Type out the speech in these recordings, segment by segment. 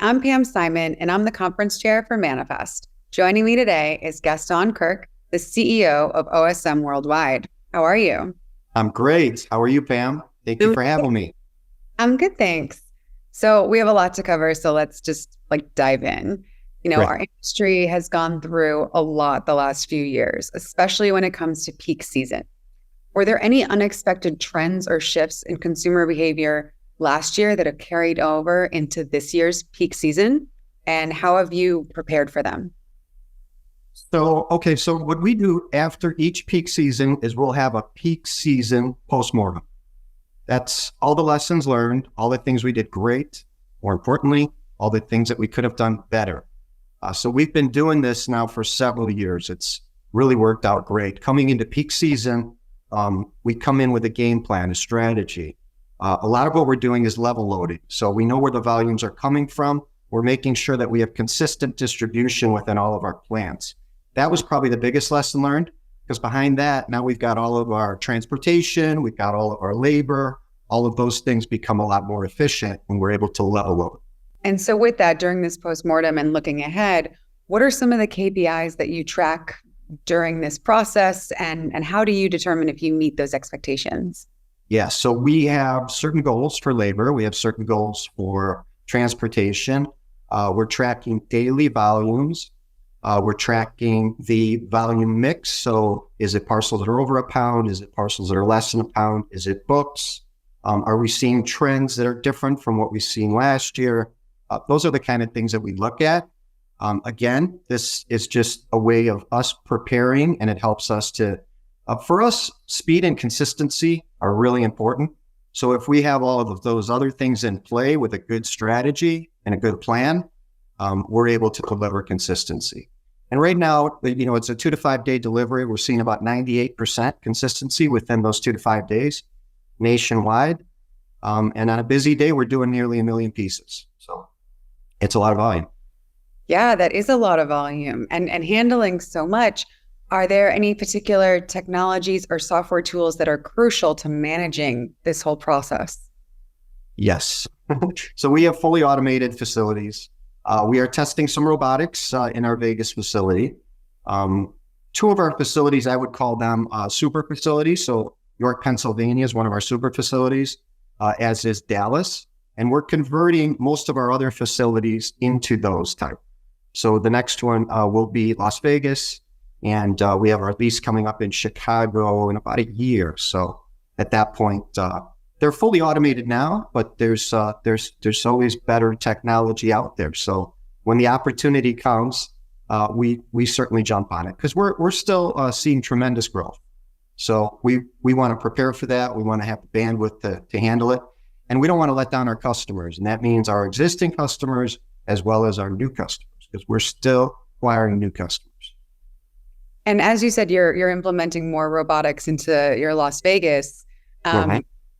I'm Pam Simon, and I'm the conference chair for Manifest. Joining me today is Gaston Curk, the CEO of OSM Worldwide. How are you? I'm great. How are you, Pam? Thank you for having me. I'm good, thanks. So we have a lot to cover, so let's just dive in. Great. Our industry has gone through a lot the last few years, especially when it comes to peak season. Were there any unexpected trends or shifts in consumer behavior last year that have carried over into this year's peak season? And how have you prepared for them? So what we do after each peak season is we'll have a peak season postmortem. That's all the lessons learned, all the things we did great, more importantly, all the things that we could have done better. So we've been doing this now for several years. It's really worked out great. Coming into peak season, we come in with a game plan, a strategy. A lot of what we're doing is level loading. So we know where the volumes are coming from. We're making sure that we have consistent distribution within all of our plants. That was probably the biggest lesson learned, because behind that, now we've got all of our transportation, we've got all of our labor, all of those things become a lot more efficient when we're able to level load. And so with that, during this postmortem and looking ahead, what are some of the KPIs that you track during this process, and how do you determine if you meet those expectations? Yeah, so we have certain goals for labor. We have certain goals for transportation. We're tracking daily volumes. We're tracking the volume mix. So is it parcels that are over a pound? Is it parcels that are less than a pound? Is it books? Are we seeing trends that are different from what we've seen last year? Those are the kind of things that we look at. Again, this is just a way of us preparing, and it helps us to, for us, speed and consistency are really important. So if we have all of those other things in play with a good strategy and a good plan, we're able to deliver consistency. And right now, it's a 2 to 5 day delivery. We're seeing about 98% consistency within those 2 to 5 days nationwide. And on a busy day, we're doing nearly 1 million pieces. So it's a lot of volume. Yeah, that is a lot of volume and handling so much. Are there any particular technologies or software tools that are crucial to managing this whole process? Yes. So we have fully automated facilities. We are testing some robotics in our Vegas facility. 2 of our facilities, I would call them super facilities. So York, Pennsylvania is one of our super facilities, as is Dallas. And we're converting most of our other facilities into those type. So the next one will be Las Vegas. And we have our lease coming up in Chicago in about a year. So at that point, they're fully automated now, but there's always better technology out there. So when the opportunity comes, we certainly jump on it, because we're still seeing tremendous growth. So we want to prepare for that. We want to have the bandwidth to handle it, and we don't want to let down our customers. And that means our existing customers as well as our new customers, because we're still acquiring new customers. And as you said, you're implementing more robotics into your Las Vegas.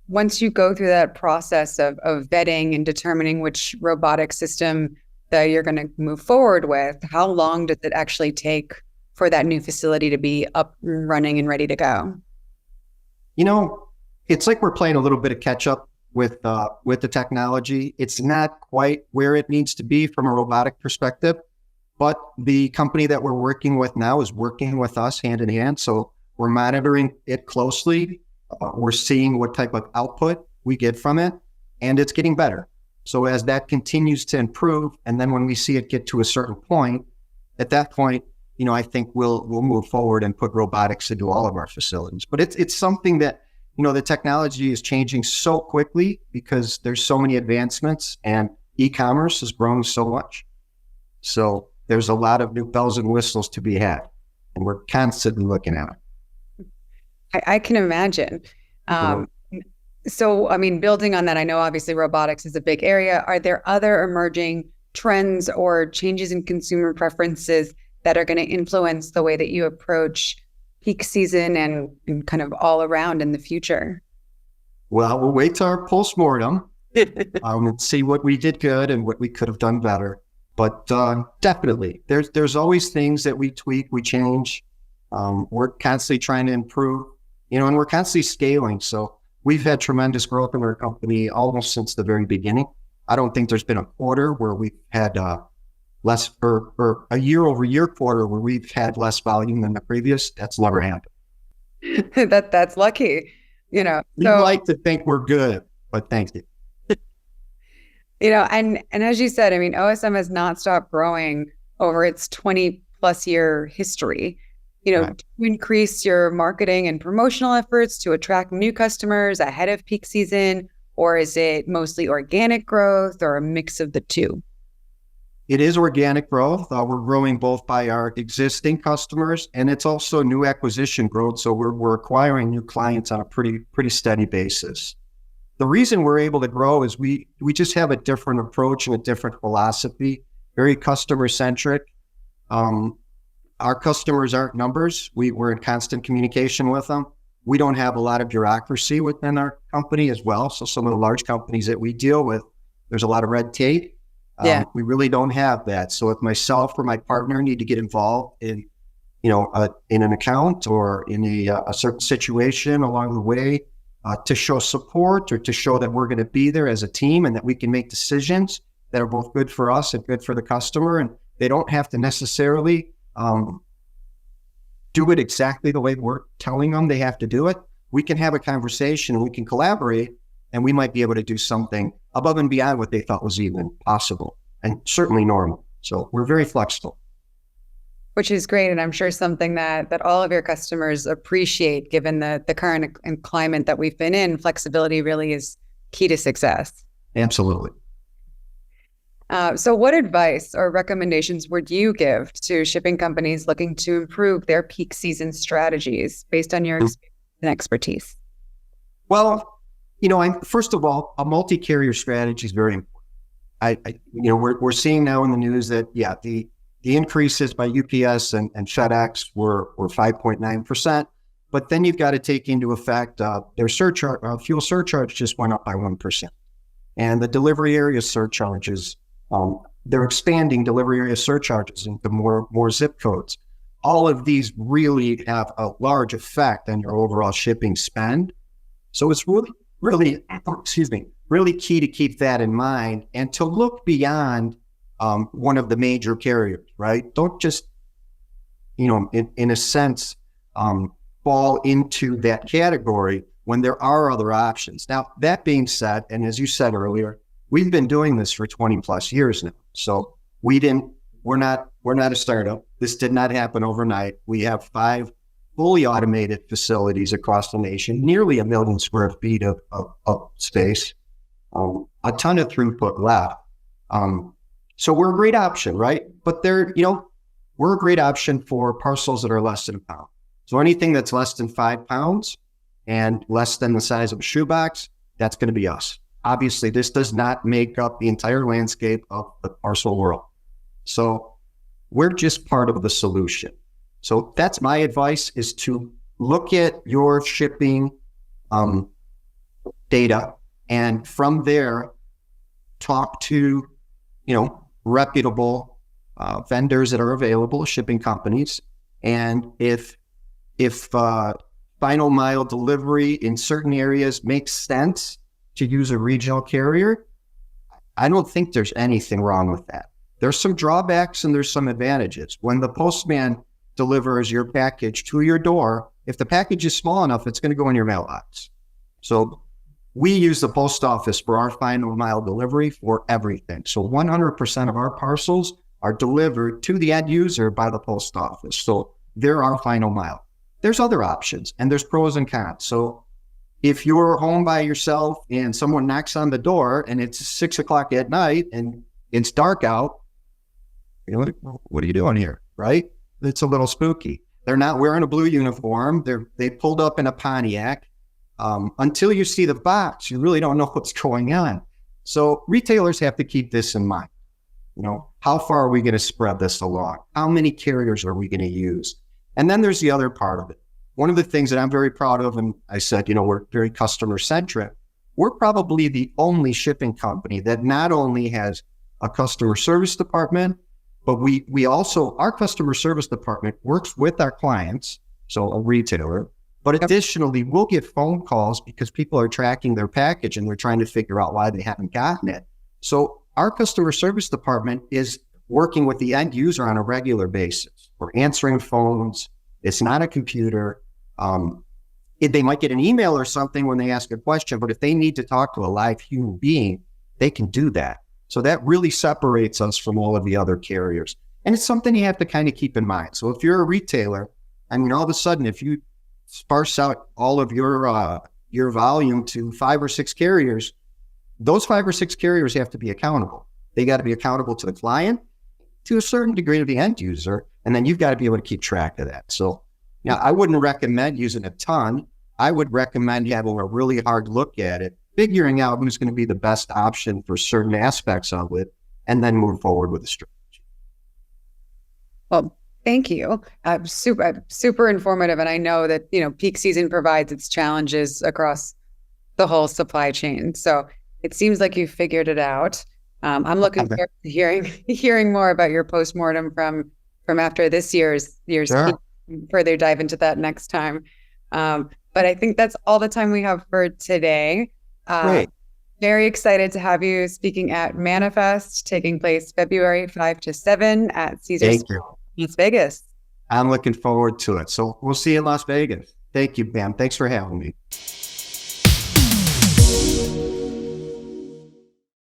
Once you go through that process of vetting and determining which robotic system that you're going to move forward with, how long does it actually take for that new facility to be up and running and ready to go? It's like we're playing a little bit of catch up with the technology. It's not quite where it needs to be from a robotic perspective, but the company that we're working with now is working with us hand in hand. So we're monitoring it closely. We're seeing what type of output we get from it, and it's getting better. So as that continues to improve, and then when we see it get to a certain point, at that point, I think we'll move forward and put robotics into all of our facilities. But it's something that, the technology is changing so quickly because there's so many advancements, and e-commerce has grown so much. So there's a lot of new bells and whistles to be had, and we're constantly looking at it. I can imagine. So, building on that, I know obviously robotics is a big area. Are there other emerging trends or changes in consumer preferences that are going to influence the way that you approach peak season and kind of all around in the future? Well, we'll wait till our postmortem and see what we did good and what we could have done better. But definitely, there's always things that we tweak, we change. We're constantly trying to improve, and we're constantly scaling. So we've had tremendous growth in our company almost since the very beginning. I don't think there's been a quarter where we've had less, or a year-over-year quarter where we've had less volume than the previous. That's never happened. That's lucky, We like to think we're good, but thank you. And as you said, I mean, OSM has not stopped growing over its 20 plus year history. Right. To increase your marketing and promotional efforts to attract new customers ahead of peak season, or is it mostly organic growth or a mix of the two? It is organic growth. We're growing both by our existing customers, and it's also new acquisition growth. So we're acquiring new clients on a pretty steady basis. The reason we're able to grow is we just have a different approach and a different philosophy, very customer centric. Our customers aren't numbers. We're in constant communication with them. We don't have a lot of bureaucracy within our company as well. So some of the large companies that we deal with, there's a lot of red tape. We really don't have that. So if myself or my partner need to get involved in, in an account or in a certain situation along the way, to show support or to show that we're going to be there as a team and that we can make decisions that are both good for us and good for the customer. And they don't have to necessarily do it exactly the way we're telling them they have to do it. We can have a conversation and we can collaborate, and we might be able to do something above and beyond what they thought was even possible and certainly normal. So we're very flexible. Which is great. And I'm sure something that all of your customers appreciate, given the current climate that we've been in. Flexibility really is key to success. Absolutely. So what advice or recommendations would you give to shipping companies looking to improve their peak season strategies based on your experience and expertise? Well, first of all, a multi-carrier strategy is very important. We're seeing now in the news that, the increases by UPS and FedEx were 5.9%, but then you've got to take into effect their fuel surcharge just went up by 1%. And the delivery area surcharges, they're expanding delivery area surcharges into more zip codes. All of these really have a large effect on your overall shipping spend. So it's really key to keep that in mind and to look beyond one of the major carriers, right? Don't just, in a sense, fall into that category when there are other options. Now, that being said, and as you said earlier, we've been doing this for 20 plus years now. So we're not a startup. This did not happen overnight. We have 5 fully automated facilities across the nation, nearly 1 million square feet of space, a ton of throughput left. So we're a great option, right? But we're a great option for parcels that are less than a pound. So anything that's less than 5 pounds and less than the size of a shoebox, that's going to be us. Obviously, this does not make up the entire landscape of the parcel world. So we're just part of the solution. So that's my advice, is to look at your shipping data, and from there, talk to, reputable vendors that are available, shipping companies. And if final mile delivery in certain areas makes sense to use a regional carrier, I don't think there's anything wrong with that. There's some drawbacks and there's some advantages. When the postman delivers your package to your door, if the package is small enough, it's going to go in your mailbox. So we use the post office for our final mile delivery for everything. So 100% of our parcels are delivered to the end user by the post office. So they're our final mile. There's other options and there's pros and cons. So if you're home by yourself and someone knocks on the door and it's 6:00 at night and it's dark out, what are you doing here, right? It's a little spooky. They're not wearing a blue uniform. They pulled up in a Pontiac. Until you see the box, you really don't know what's going on. So retailers have to keep this in mind. How far are we going to spread this along? How many carriers are we going to use? And then there's the other part of it. One of the things that I'm very proud of, and I said, we're very customer centric. We're probably the only shipping company that not only has a customer service department, but we also, our customer service department works with our clients, so a retailer, but additionally, we'll get phone calls because people are tracking their package and they're trying to figure out why they haven't gotten it. So our customer service department is working with the end user on a regular basis. We're answering phones. It's not a computer. They might get an email or something when they ask a question, but if they need to talk to a live human being, they can do that. So that really separates us from all of the other carriers. And it's something you have to kind of keep in mind. So if you're a retailer, I mean, all of a sudden, if you sparse out all of your volume to 5 or 6 carriers, those 5 or 6 carriers have to be accountable. They got to be accountable to the client, to a certain degree to the end user, and then you've got to be able to keep track of that. So now I wouldn't recommend using a ton. I would recommend having a really hard look at it, figuring out who's going to be the best option for certain aspects of it, and then move forward with the strategy. Well, thank you. Super informative. And I know that, peak season provides its challenges across the whole supply chain. So it seems like you've figured it out. I'm looking forward to hearing more about your postmortem from after this year's Sure. peak, further dive into that next time. But I think that's all the time we have for today. Great. Very excited to have you speaking at Manifest, taking place February 5 to 7 at Caesars Thank you. Las Vegas. I'm looking forward to it. So we'll see you in Las Vegas. Thank you, Pam. Thanks for having me.